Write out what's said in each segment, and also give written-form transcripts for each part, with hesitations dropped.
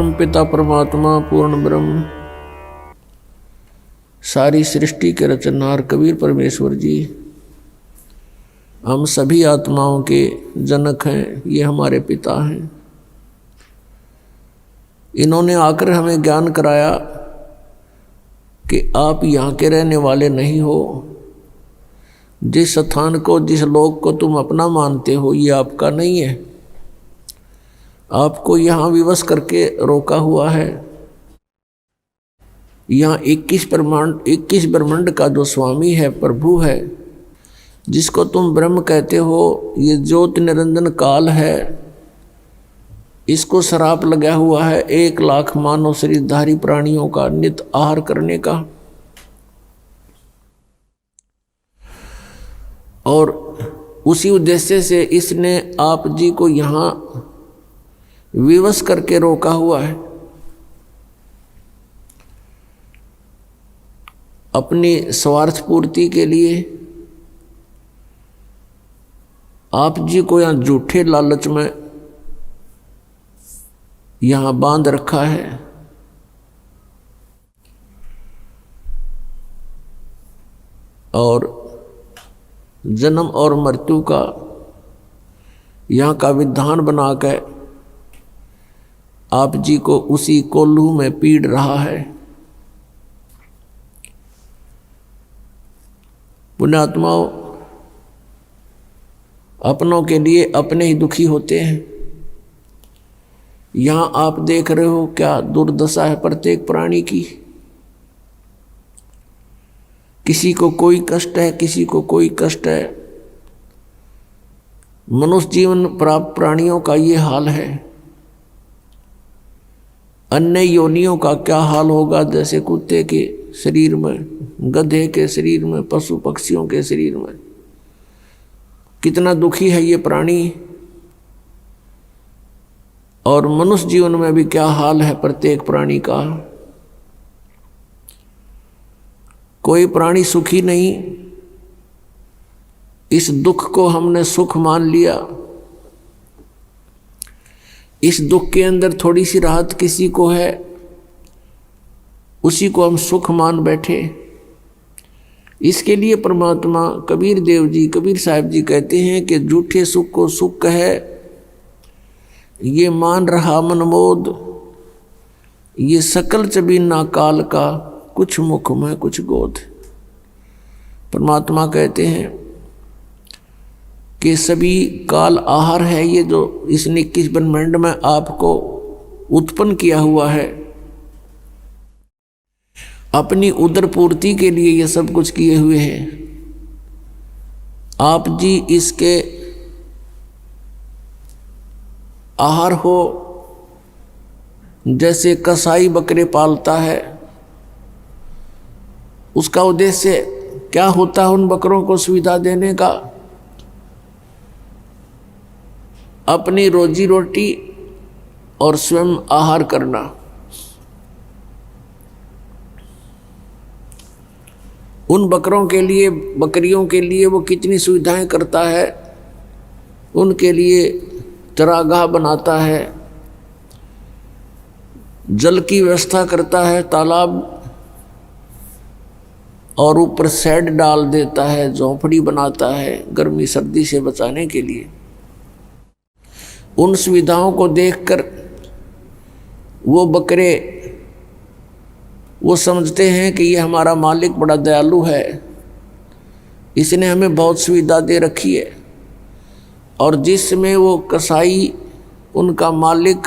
परम पिता परमात्मा पूर्ण ब्रह्म सारी सृष्टि के रचनहार कबीर परमेश्वर जी हम सभी आत्माओं के जनक हैं। ये हमारे पिता हैं। इन्होंने आकर हमें ज्ञान कराया कि आप यहाँ के रहने वाले नहीं हो। जिस स्थान को, जिस लोक को तुम अपना मानते हो, ये आपका नहीं है। आपको यहाँ विवश करके रोका हुआ है। यहाँ 21 ब्रह्मांड का जो स्वामी है, प्रभु है, जिसको तुम ब्रह्म कहते हो, ये ज्योत निरंजन काल है। इसको श्राप लगा हुआ है 1 लाख मानव शरीरधारी प्राणियों का नित आहार करने का। और उसी उद्देश्य से इसने आप जी को यहाँ विवश करके रोका हुआ है। अपनी स्वार्थ पूर्ति के लिए आप जी को यहाँ झूठे लालच में यहाँ बांध रखा है। और जन्म और मृत्यु का यहाँ का विधान बनाकर आप जी को उसी कोल्हू में पीड़ रहा है। पुण्यात्माओं, अपनों के लिए अपने ही दुखी होते हैं। यहाँ आप देख रहे हो क्या दुर्दशा है प्रत्येक प्राणी की। किसी को कोई कष्ट है, किसी को कोई कष्ट है। मनुष्य जीवन प्राप्त प्राणियों का ये हाल है। अन्य योनियों का क्या हाल होगा, जैसे कुत्ते के शरीर में, गधे के शरीर में, पशु पक्षियों के शरीर में। कितना दुखी है ये प्राणी। और मनुष्य जीवन में भी क्या हाल है प्रत्येक प्राणी का। कोई प्राणी सुखी नहीं। इस दुख को हमने सुख मान लिया। इस दुख के अंदर थोड़ी सी राहत किसी को है, उसी को हम सुख मान बैठे। इसके लिए परमात्मा कबीर देव जी, कबीर साहब जी कहते हैं कि झूठे सुख को सुख कहे, ये मान रहा मनमोद, ये सकल चबीना काल का, कुछ मुख में कुछ गोद। परमात्मा कहते हैं कि सभी काल आहार है ये जो इसने 21 ब्रह्मांड में आपको उत्पन्न किया हुआ है। अपनी उदर पूर्ति के लिए ये सब कुछ किए हुए हैं। आप जी इसके आहार हो। जैसे कसाई बकरे पालता है, उसका उद्देश्य क्या होता है? उन बकरों को सुविधा देने का, अपनी रोजी रोटी और स्वयं आहार करना। उन बकरों के लिए, बकरियों के लिए वो कितनी सुविधाएं करता है। उनके लिए चरागाह बनाता है, जल की व्यवस्था करता है, तालाब, और ऊपर शेड डाल देता है, झोंपड़ी बनाता है गर्मी सर्दी से बचाने के लिए। उन सुविधाओं को देखकर वो बकरे वो समझते हैं कि ये हमारा मालिक बड़ा दयालु है, इसने हमें बहुत सुविधा दे रखी है। और जिसमें वो कसाई, उनका मालिक,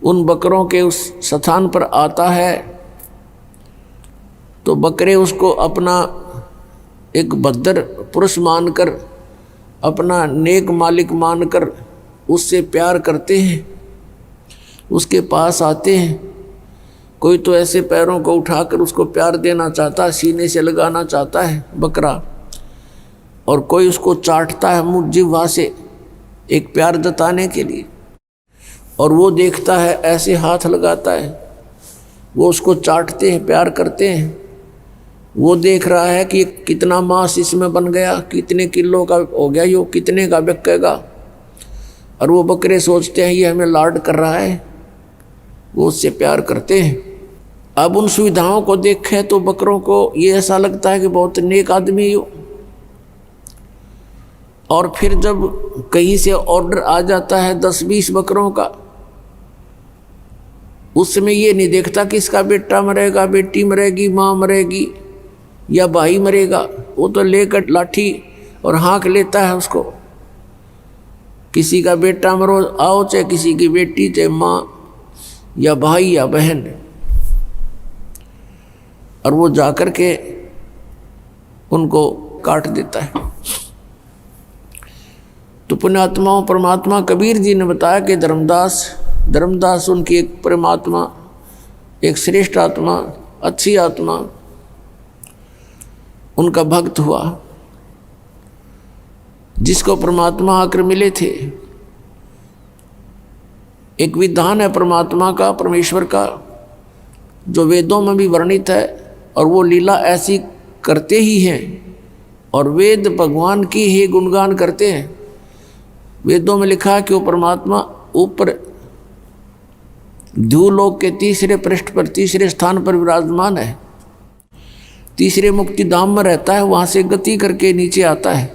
उन बकरों के उस स्थान पर आता है तो बकरे उसको अपना एक भद्र पुरुष मानकर, अपना नेक मालिक मानकर उससे प्यार करते हैं, उसके पास आते हैं। कोई तो ऐसे पैरों को उठाकर उसको प्यार देना चाहता है, सीने से लगाना चाहता है बकरा, और कोई उसको चाटता है मुँह जिह्वा से एक प्यार जताने के लिए। और वो देखता है, ऐसे हाथ लगाता है, वो उसको चाटते हैं, प्यार करते हैं। वो देख रहा है कि कितना मांस इसमें बन गया, कितने किलो का हो गया, यो कितने का बिकेगा। और वो बकरे सोचते हैं ये हमें लाड कर रहा है, वो उससे प्यार करते हैं। अब उन सुविधाओं को देखे तो बकरों को ये ऐसा लगता है कि बहुत नेक आदमी हो। और फिर जब कहीं से ऑर्डर आ जाता है 10-20 बकरों का, उस समय ये नहीं देखता कि इसका बेटा मरेगा, बेटी मरेगी, माँ मरेगी या भाई मरेगा। वो तो लेकर लाठी और हाँक लेता है उसको। किसी का बेटा मरो आओ, चाहे किसी की बेटी, चाहे माँ या भाई या बहन, और वो जाकर के उनको काट देता है। तो पुण्यात्माओं, परमात्मा कबीर जी ने बताया कि धर्मदास उनकी एक परमात्मा, एक श्रेष्ठ आत्मा, अच्छी आत्मा, उनका भक्त हुआ, जिसको परमात्मा आकर मिले थे। एक विधान है परमात्मा का, परमेश्वर का, जो वेदों में भी वर्णित है, और वो लीला ऐसी करते ही हैं। और वेद भगवान की ही गुणगान करते हैं। वेदों में लिखा है कि वो परमात्मा ऊपर ध्रुवलोक के तीसरे पृष्ठ पर, तीसरे स्थान पर विराजमान है। तीसरे मुक्ति धाम में रहता है, वहाँ से गति करके नीचे आता है,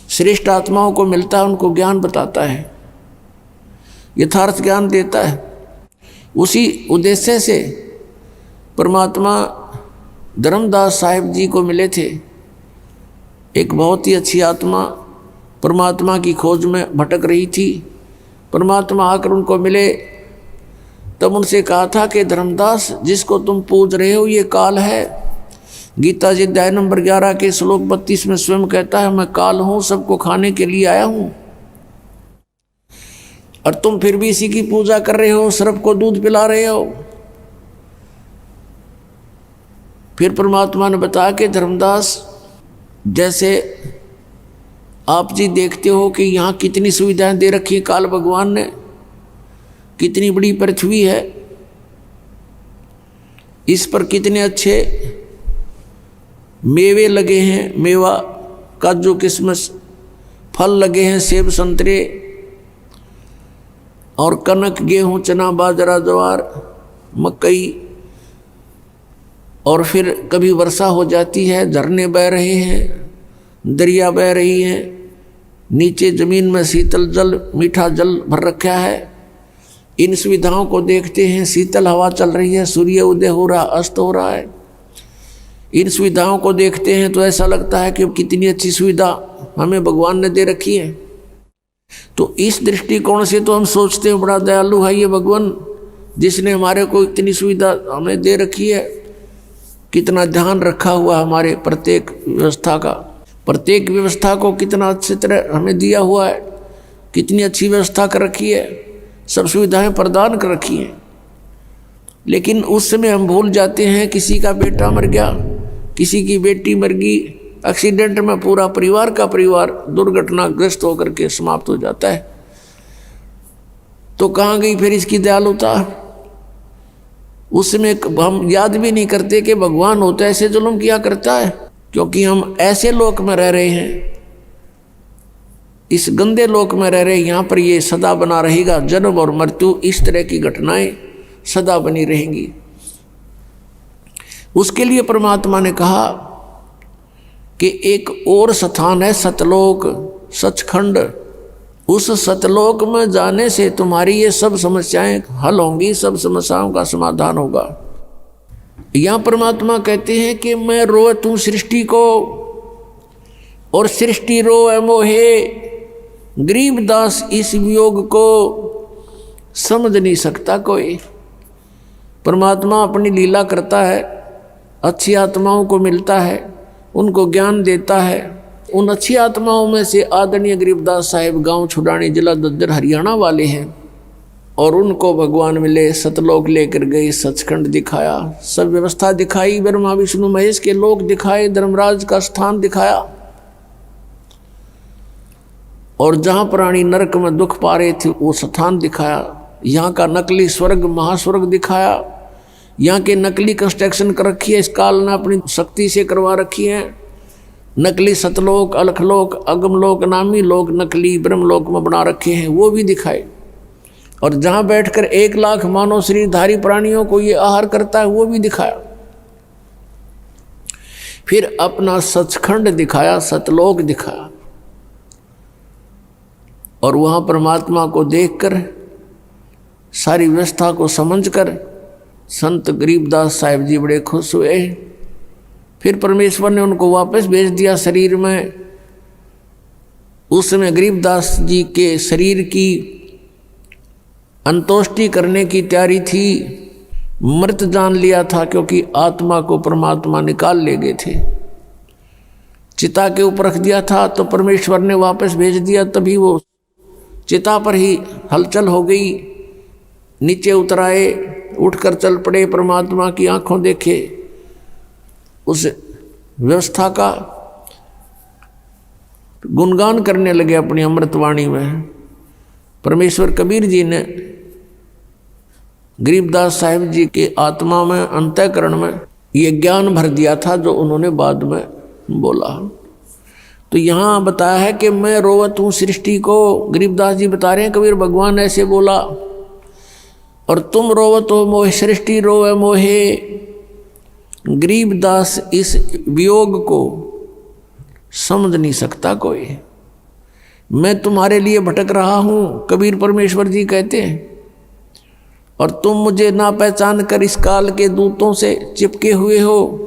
श्रेष्ठ आत्माओं को मिलता है, उनको ज्ञान बताता है, यथार्थ ज्ञान देता है। उसी उद्देश्य से परमात्मा धर्मदास साहिब जी को मिले थे। एक बहुत ही अच्छी आत्मा परमात्मा की खोज में भटक रही थी। परमात्मा आकर उनको मिले, तब उनसे कहा था कि धर्मदास, जिसको तुम पूज रहे हो ये काल है। गीता जी अध्याय नंबर 11 के श्लोक 32 में स्वयं कहता है, मैं काल हूं, सबको खाने के लिए आया हूं, और तुम फिर भी इसी की पूजा कर रहे हो, सर्प को दूध पिला रहे हो। फिर परमात्मा ने बताया कि धर्मदास, जैसे आप जी देखते हो कि यहाँ कितनी सुविधाएं दे रखी है काल भगवान ने, कितनी बड़ी पृथ्वी है, इस पर कितने अच्छे मेवे लगे हैं, मेवा, काजू, किशमिश, फल लगे हैं, सेब, संतरे, और कनक, गेहूं, चना, बाजरा, ज्वार, मकई। और फिर कभी वर्षा हो जाती है, झरने बह रहे हैं, दरिया बह रही हैं, नीचे जमीन में शीतल जल, मीठा जल भर रखा है। इन सुविधाओं को देखते हैं, शीतल हवा चल रही है, सूर्य उदय हो रहा, अस्त हो रहा है। इन सुविधाओं को देखते हैं तो ऐसा लगता है कि कितनी अच्छी सुविधा हमें भगवान ने दे रखी है। तो इस दृष्टिकोण से तो हम सोचते हैं बड़ा दयालु है ये भगवान, जिसने हमारे को इतनी सुविधा हमें दे रखी है। कितना ध्यान रखा हुआ हमारे प्रत्येक व्यवस्था का, प्रत्येक व्यवस्था को कितना अच्छी तरह हमें दिया हुआ है, कितनी अच्छी व्यवस्था कर रखी है, सब सुविधाएं प्रदान कर रखी हैं। लेकिन उस समय हम भूल जाते हैं, किसी का बेटा मर गया, किसी की बेटी मर गई, एक्सीडेंट में पूरा परिवार का परिवार दुर्घटनाग्रस्त होकर के समाप्त हो जाता है। तो कहाँ गई फिर इसकी दयालुता? उस समय हम याद भी नहीं करते कि भगवान होता है ऐसे जुल्म किया करता है, क्योंकि हम ऐसे लोक में रह रहे हैं, इस गंदे लोक में रह रहे हैं। यहाँ पर ये सदा बना रहेगा, जन्म और मृत्यु, इस तरह की घटनाएं सदा बनी रहेंगी। उसके लिए परमात्मा ने कहा कि एक और स्थान है सतलोक, सचखंड। उस सतलोक में जाने से तुम्हारी ये सब समस्याएं हल होंगी, सब समस्याओं का समाधान होगा। यहाँ परमात्मा कहते हैं कि मैं रोए तू सृष्टि को, और सृष्टि रोए मोहे, गरीबदास इस वियोग को समझ नहीं सकता कोई। परमात्मा अपनी लीला करता है, अच्छी आत्माओं को मिलता है, उनको ज्ञान देता है। उन अच्छी आत्माओं में से आदरणीय गरीबदास साहिब गांव छुड़ानी, जिला दद्दर, हरियाणा वाले हैं। और उनको भगवान मिले, सतलोक लेकर गए, सचखंड दिखाया, सब व्यवस्था दिखाई, ब्रह्मा विष्णु महेश के लोक दिखाए, धर्मराज का स्थान दिखाया, और जहाँ प्राणी नरक में दुख पा रहे थे वो स्थान दिखाया। यहाँ का नकली स्वर्ग, महास्वर्ग दिखाया। यहाँ के नकली कंस्ट्रक्शन कर रखी है, इस काल ने अपनी शक्ति से करवा रखी है। नकली सतलोक, अलखलोक, अगमलोक नामी लोक नकली ब्रह्मलोक में बना रखे हैं, वो भी दिखाए। और जहां बैठकर 1 लाख मानव शरीरधारी प्राणियों को ये आहार करता है वो भी दिखाया। फिर अपना सचखंड दिखाया, सतलोक दिखाया, और वहां परमात्मा को देखकर सारी व्यवस्था को समझकर संत गरीबदास साहिब जी बड़े खुश हुए। फिर परमेश्वर ने उनको वापस भेज दिया शरीर में। उस समय गरीबदास जी के शरीर की अंतोष्टि करने की तैयारी थी, मृत जान लिया था, क्योंकि आत्मा को परमात्मा निकाल ले गए थे। चिता के ऊपर रख दिया था तो परमेश्वर ने वापस भेज दिया, तभी वो चिता पर ही हलचल हो गई। नीचे उतर आए, उठकर चल पड़े, परमात्मा की आंखों देखे, उस व्यवस्था का गुणगान करने लगे अपनी अमृतवाणी में। परमेश्वर कबीर जी ने गरीबदास साहिब जी के आत्मा में, अंतःकरण में ये ज्ञान भर दिया था जो उन्होंने बाद में बोला। तो यहाँ बताया है कि मैं रोवत हूँ सृष्टि को, गरीबदास जी बता रहे हैं कबीर भगवान ऐसे बोला, और तुम रोवत हो मोहे सृष्टि रोवे मोहे। गरीबदास इस वियोग को समझ नहीं सकता कोई। मैं तुम्हारे लिए भटक रहा हूँ, कबीर परमेश्वर जी कहते हैं, और तुम मुझे ना पहचान कर इस काल के दूतों से चिपके हुए हो।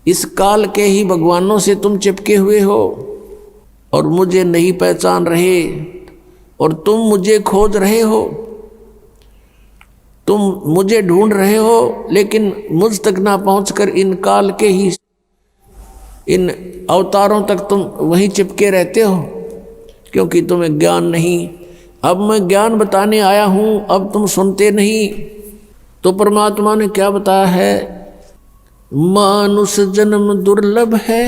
इस काल के ही भगवानों से तुम चिपके हुए हो और मुझे नहीं पहचान रहे, और तुम मुझे खोज रहे हो, तुम मुझे ढूंढ रहे हो, लेकिन मुझ तक ना पहुंचकर इन काल के ही इन अवतारों तक तुम वहीं चिपके रहते हो, क्योंकि तुम्हें ज्ञान नहीं। अब मैं ज्ञान बताने आया हूँ, अब तुम सुनते नहीं। तो परमात्मा ने क्या बताया है, मानुष जन्म दुर्लभ है,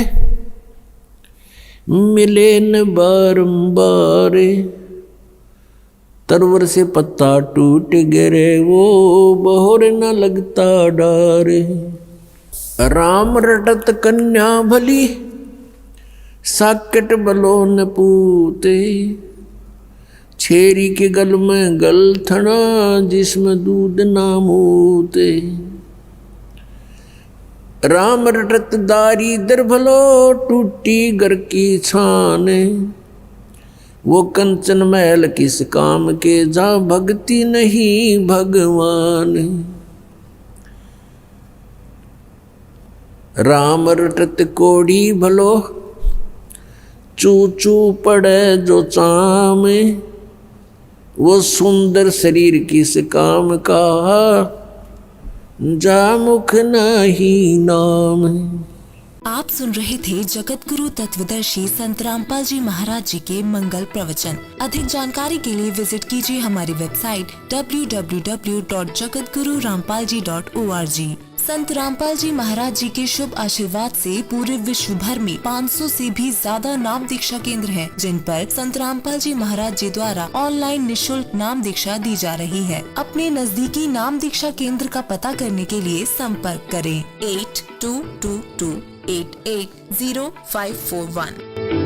मिले न बारंबार। तरवर से पत्ता टूट गिरे, वो बहोर न लगता डार। राम रटत कन्या भली, साकेट बलो न पूते। छेरी के गल में गलथना, जिसमें दूध ना मूते। राम रटत दारी दर भलो, टूटी घर की छान। वो कंचन महल किस काम के, जा भक्ति नहीं भगवान। राम रटत कोड़ी भलो, चू चू पड़े जो चाम। वो सुंदर शरीर किस काम का, जा मुख नहीं नाम। आप सुन रहे थे जगत गुरु तत्वदर्शी संत रामपाल जी महाराज जी के मंगल प्रवचन। अधिक जानकारी के लिए विजिट कीजिए हमारी वेबसाइट www.jagatgururampalji.org। संत रामपाल जी महाराज जी के शुभ आशीर्वाद से पूरे विश्व भर में 500 से भी ज्यादा नाम दीक्षा केंद्र हैं, जिन पर संत रामपाल जी महाराज जी द्वारा ऑनलाइन निशुल्क नाम दीक्षा दी जा रही है। अपने नजदीकी नाम दीक्षा केंद्र का पता करने के लिए संपर्क करें 8222880541।